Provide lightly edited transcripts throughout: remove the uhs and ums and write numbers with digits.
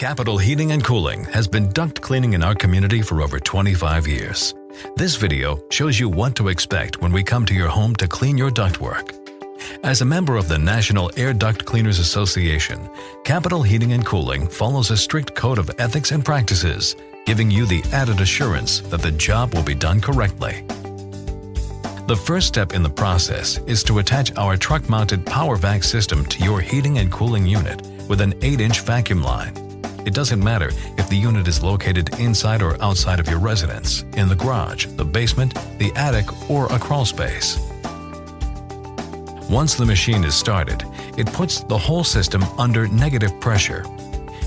Capital Heating and Cooling has been duct cleaning in our community for over 25 years. This video shows you what to expect when we come to your home to clean your ductwork. As a member of the National Air Duct Cleaners Association, Capital Heating and Cooling follows a strict code of ethics and practices, giving you the added assurance that the job will be done correctly. The first step in the process is to attach our truck-mounted power vac system to your heating and cooling unit with an 8-inch vacuum line. It doesn't matter if the unit is located inside or outside of your residence, in the garage, the basement, the attic, or a crawl space. Once the machine is started, it puts the whole system under negative pressure.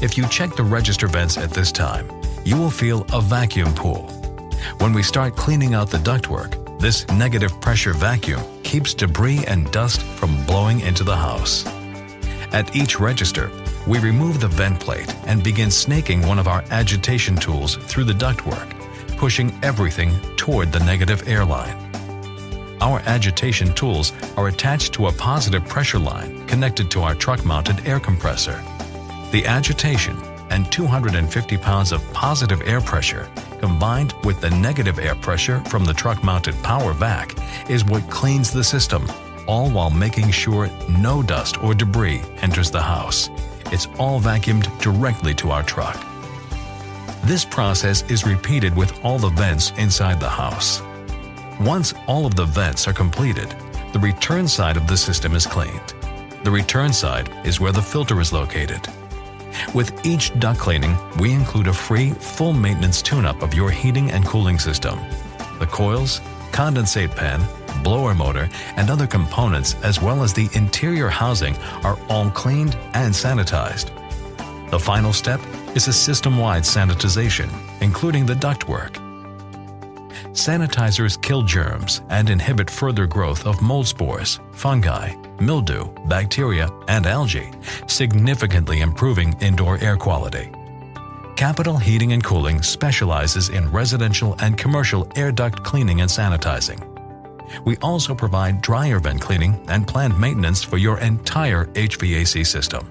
If you check the register vents at this time, you will feel a vacuum pool. When we start cleaning out the ductwork, this negative pressure vacuum keeps debris and dust from blowing into the house. At each register, we remove the vent plate and begin snaking one of our agitation tools through the ductwork, pushing everything toward the negative air line. Our agitation tools are attached to a positive pressure line connected to our truck-mounted air compressor. The agitation and 250 pounds of positive air pressure combined with the negative air pressure from the truck-mounted power vac is what cleans the system, all while making sure no dust or debris enters the house. It's all vacuumed directly to our truck. This process is repeated with all the vents inside the house. Once all of the vents are completed, the return side of the system is cleaned. The return side is where the filter is located. With each duct cleaning, we include a free, full maintenance tune-up of your heating and cooling system. The coils, condensate pan, blower motor, and other components, as well as the interior housing, are all cleaned and sanitized. The final step is a system-wide sanitization, including the ductwork. Sanitizers kill germs and inhibit further growth of mold spores, fungi, mildew, bacteria, and algae, significantly improving indoor air quality. Capital Heating and Cooling specializes in residential and commercial air duct cleaning and sanitizing. We also provide dryer vent cleaning and planned maintenance for your entire HVAC system.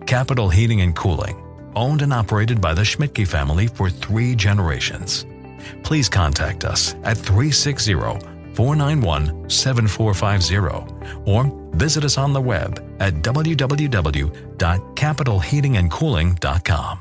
Capital Heating and Cooling, owned and operated by the Schmidtke family for 3 generations. Please contact us at 360-491-7450 or visit us on the web at www.capitalheatingandcooling.com.